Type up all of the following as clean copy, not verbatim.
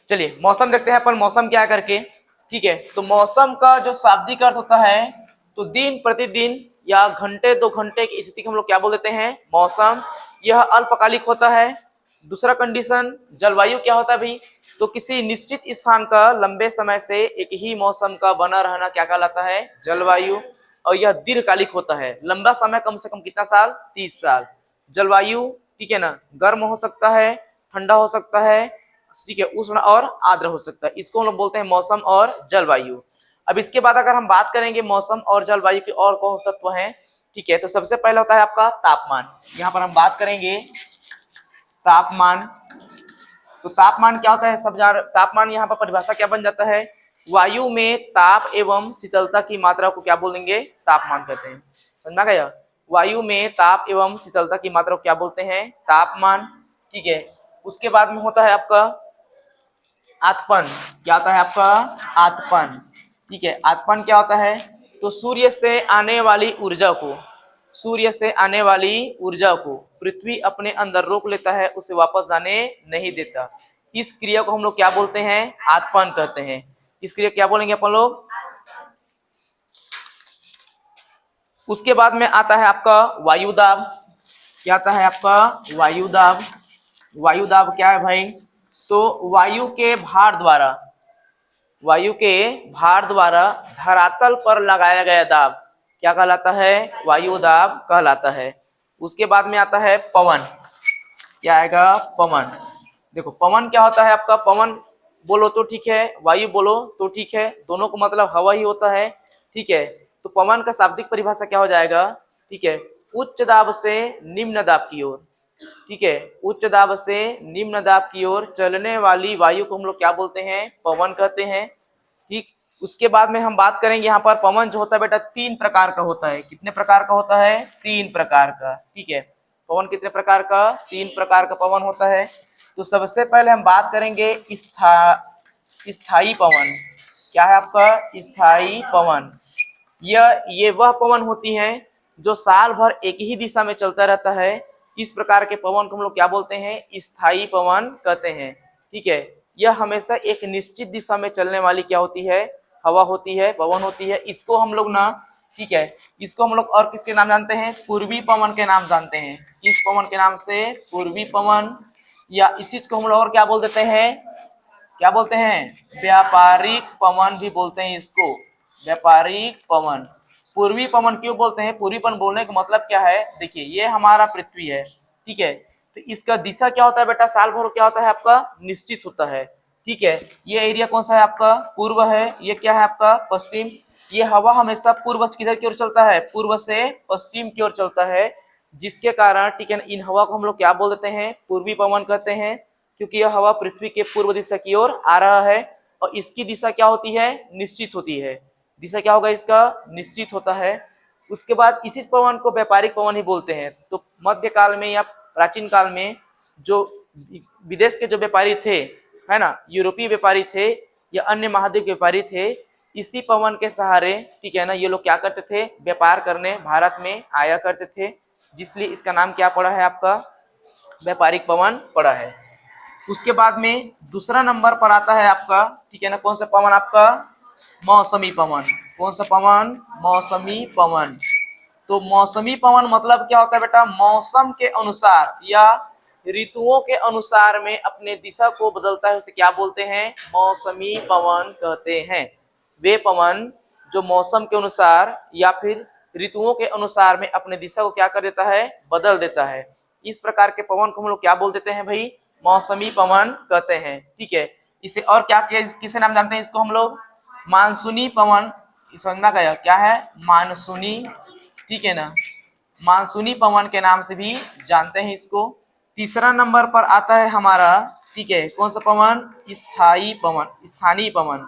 चलिए मौसम देखते हैं अपन, मौसम क्या है करके। ठीक है, तो मौसम का जो शाब्दिक अर्थ होता है तो दिन प्रतिदिन या घंटे दो घंटे की स्थिति को हम लोग क्या बोल देते हैं, मौसम। यह अल्पकालिक होता है। दूसरा कंडीशन जलवायु क्या होता है भाई, तो किसी निश्चित स्थान का लंबे समय से एक ही मौसम का बना रहना क्या कहलाता है, जलवायु। और यह दीर्घकालिक होता है, लंबा समय कम से कम कितना साल, 30 साल। जलवायु ठीक है ना, गर्म हो सकता है, ठंडा हो सकता है, ठीक है, उष्ण और आर्द्र हो सकता है। इसको हम लोग बोलते हैं मौसम और जलवायु। अब इसके बाद अगर हम बात करेंगे मौसम और जलवायु के और कौन से तत्व हैं, ठीक है, तो सबसे पहला होता है आपका तापमान। यहाँ पर हम बात करेंगे तापमान। तो तापमान क्या होता है, सब जान, तापमान यहाँ पर परिभाषा क्या बन जाता है, वायु में ताप एवं शीतलता की मात्रा को क्या बोलेंगे, तापमान कहते हैं। समझा गया, वायु में ताप एवं शीतलता की मात्रा को क्या बोलते हैं, तापमान। ठीक है, उसके बाद में होता है आपका आतपन। क्या होता है आपका आतपन। ठीक है, आतपन क्या होता है, तो सूर्य से आने वाली ऊर्जा को, सूर्य से आने वाली ऊर्जा को पृथ्वी अपने अंदर रोक लेता है, उसे वापस जाने नहीं देता। इस क्रिया को हम लोग क्या बोलते हैं, आतपन कहते हैं। इस क्रिया क्या बोलेंगे अपन लोग। उसके बाद में आता है आपका वायुदाब। क्या आता है आपका वायुदाब। वायुदाब क्या है भाई, तो वायु के भार द्वारा धरातल पर लगाया गया दाब क्या कहलाता है, वायुदाब कहलाता है। उसके बाद में आता है पवन। क्या आएगा, पवन। देखो पवन क्या होता है आपका, पवन बोलो तो ठीक है, वायु बोलो तो ठीक है, दोनों को मतलब हवा ही होता है। ठीक है, तो पवन का शाब्दिक परिभाषा क्या हो जाएगा, ठीक है, उच्च दाब से निम्न दाब की ओर। ठीक है, उच्च दाब से निम्न दाब की ओर चलने वाली वायु को हम लोग क्या बोलते हैं, पवन कहते हैं। ठीक, उसके बाद में हम बात करेंगे यहाँ पर पवन जो होता है बेटा 3 प्रकार का होता है। कितने प्रकार का होता है, 3 प्रकार का। ठीक है, पवन कितने प्रकार का, 3 प्रकार का पवन होता है। तो सबसे पहले हम बात करेंगे स्थायी पवन। क्या है आपका, स्थायी पवन। ये वह पवन होती है जो साल भर एक ही दिशा में चलता रहता है। इस प्रकार के पवन को हम लोग क्या बोलते हैं, स्थायी पवन कहते हैं। ठीक है, यह हमेशा एक निश्चित दिशा में चलने वाली क्या होती है, हवा होती है, पवन होती है। इसको हम लोग ना, ठीक है, इसको हम लोग और किसके नाम जानते हैं, पूर्वी पवन के नाम जानते हैं। इस पवन के नाम से पूर्वी पवन, या इसी को हम लोग और क्या बोल देते हैं, क्या बोलते हैं, व्यापारिक पवन भी बोलते हैं इसको, व्यापारिक पवन। पूर्वी पवन क्यों बोलते हैं, पूर्वी पवन बोलने का मतलब क्या है, देखिए ये हमारा पृथ्वी है। ठीक है, तो इसका दिशा क्या होता है बेटा, साल भर क्या होता है आपका, निश्चित होता है। ठीक है, ये एरिया कौन सा है आपका, पूर्व है। ये क्या है आपका, पश्चिम। ये हवा हमेशा पूर्व से किधर की ओर चलता है, पूर्व से पश्चिम की ओर चलता है, जिसके कारण ठीक है इन हवा को हम लोग क्या बोल देते हैं, पूर्वी पवन कहते हैं। क्योंकि यह हवा पृथ्वी के पूर्व दिशा की ओर आ रहा है और इसकी दिशा क्या होती है, निश्चित होती है। दिशा क्या होगा इसका, निश्चित होता है। उसके बाद इसी पवन को व्यापारिक पवन ही बोलते हैं। तो मध्यकाल में या प्राचीन काल में जो विदेश के जो व्यापारी थे, है ना, यूरोपीय व्यापारी थे या अन्य महाद्वीप व्यापारी थे, इसी पवन के सहारे ठीक है ना ये लोग क्या करते थे, व्यापार करने भारत में आया करते थे, जिसलिए इसका नाम क्या पड़ा है आपका, व्यापारिक पवन पड़ा है। उसके बाद में दूसरा नंबर पर आता है आपका, ठीक है ना, कौन सा पवन आपका, मौसमी पवन। कौन सा पवन, मौसमी पवन। तो मौसमी पवन मतलब क्या होता है बेटा, मौसम के अनुसार या ऋतुओं के अनुसार में अपने दिशा को बदलता है, उसे क्या बोलते हैं, मौसमी पवन कहते हैं। वे पवन जो मौसम के अनुसार या फिर ऋतुओं के अनुसार में अपने दिशा को क्या कर देता है, बदल देता है। इस प्रकार के पवन को हम लोग क्या बोल देते हैं भाई, मौसमी पवन कहते हैं। ठीक है, इसे और क्या किसे नाम जानते हैं, इसको हम लोग मानसूनी पवन, समझना गया क्या है, मानसूनी। ठीक है ना, मानसूनी पवन के नाम से भी जानते हैं इसको। तीसरा नंबर पर आता है हमारा, ठीक है, कौन सा पवन, स्थायी पवन, स्थानीय पवन।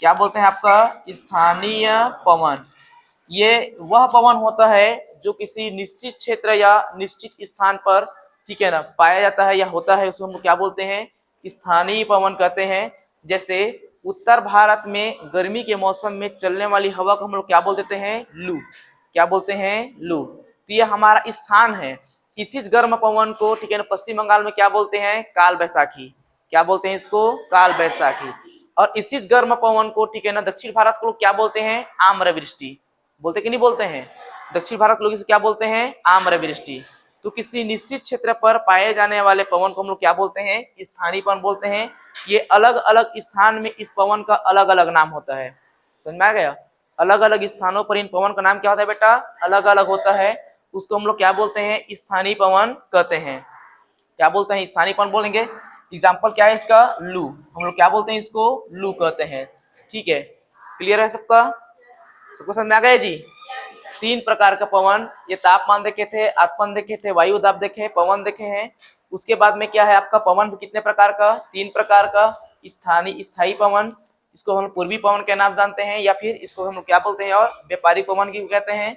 क्या बोलते हैं आपका, स्थानीय पवन। ये वह पवन होता है जो किसी निश्चित क्षेत्र या निश्चित स्थान पर ठीक है ना पाया जाता है या होता है, उसको हम क्या बोलते हैं, स्थानीय पवन कहते हैं। जैसे उत्तर भारत में गर्मी के मौसम में चलने वाली हवा को हम लोग क्या बोल देते हैं, लू। क्या बोलते हैं, लू। तो ये हमारा स्थान है। इसी गर्म पवन को ठीक है ना पश्चिम बंगाल में क्या बोलते हैं, काल बैसाखी। क्या बोलते हैं इसको, काल बैसाखी। और इसी गर्म पवन को, ठीक है ना, दक्षिण भारत के लोग क्या बोलते हैं, आम्रवृष्टि। बोलते कि नहीं बोलते हैं, दक्षिण भारत के लोग इसे क्या बोलते हैं, आम्रवृष्टि। तो किसी निश्चित क्षेत्र पर पाए जाने वाले पवन को हम लोग क्या बोलते हैं, स्थानीय पवन बोलते हैं। ये अलग अलग स्थान में इस पवन का अलग अलग नाम होता है, समझ में आ गया। अलग अलग स्थानों पर इन पवन का नाम क्या होता है बेटा, अलग अलग होता है। उसको हम लोग क्या बोलते हैं, स्थानीय पवन कहते हैं। क्या बोलते हैं, स्थानीय पवन बोलेंगे। एग्जाम्पल क्या है इसका, लू। हम लोग क्या बोलते हैं इसको, लू कहते हैं। ठीक है, क्लियर है सबका, सबको समझ में आ गया जी। तीन प्रकार का पवन, ये तापमान देखे थे, आत्मन देखे थे, वायु दाब देखे, पवन देखे हैं। उसके बाद में क्या है आपका, पवन भी कितने प्रकार का, तीन प्रकार का। स्थानीय स्थायी पवन, इसको हम पूर्वी पवन के नाम जानते हैं, या फिर इसको हम क्या बोलते हैं, और व्यापारिक पवन की कहते हैं।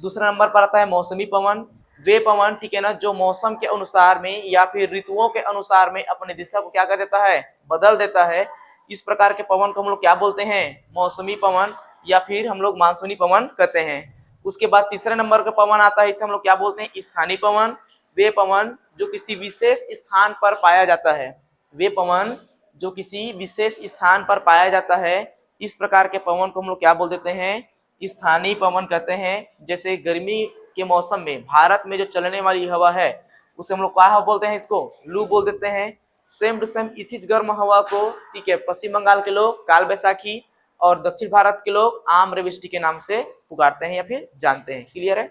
दूसरा नंबर पर आता है मौसमी पवन। वे पवन, ठीक है ना, जो मौसम के अनुसार में या फिर ऋतुओं के अनुसार में अपनी दिशा को क्या कर देता है, बदल देता है। इस प्रकार के पवन को हम लोग क्या बोलते हैं, मौसमी पवन, या फिर हम लोग मानसूनी पवन कहते हैं। उसके बाद तीसरे नंबर का पवन आता है, इसे हम लोग क्या बोलते हैं, स्थानीय पवन। वे पवन जो किसी विशेष स्थान पर पाया जाता है, वे पवन जो किसी विशेष स्थान पर पाया जाता है, इस प्रकार के पवन को हम लोग क्या बोल देते हैं, स्थानीय पवन कहते हैं। जैसे गर्मी के मौसम में भारत में जो चलने वाली हवा है, उसे हम लोग क्या बोलते हैं, इसको लू बोल देते हैं। सेम टू सेम इसी गर्म हवा को, ठीक है, पश्चिम बंगाल के लोग काल बैसाखी और दक्षिण भारत के लोग आम्रवृष्टि के नाम से पुकारते हैं या फिर जानते हैं। क्लियर है।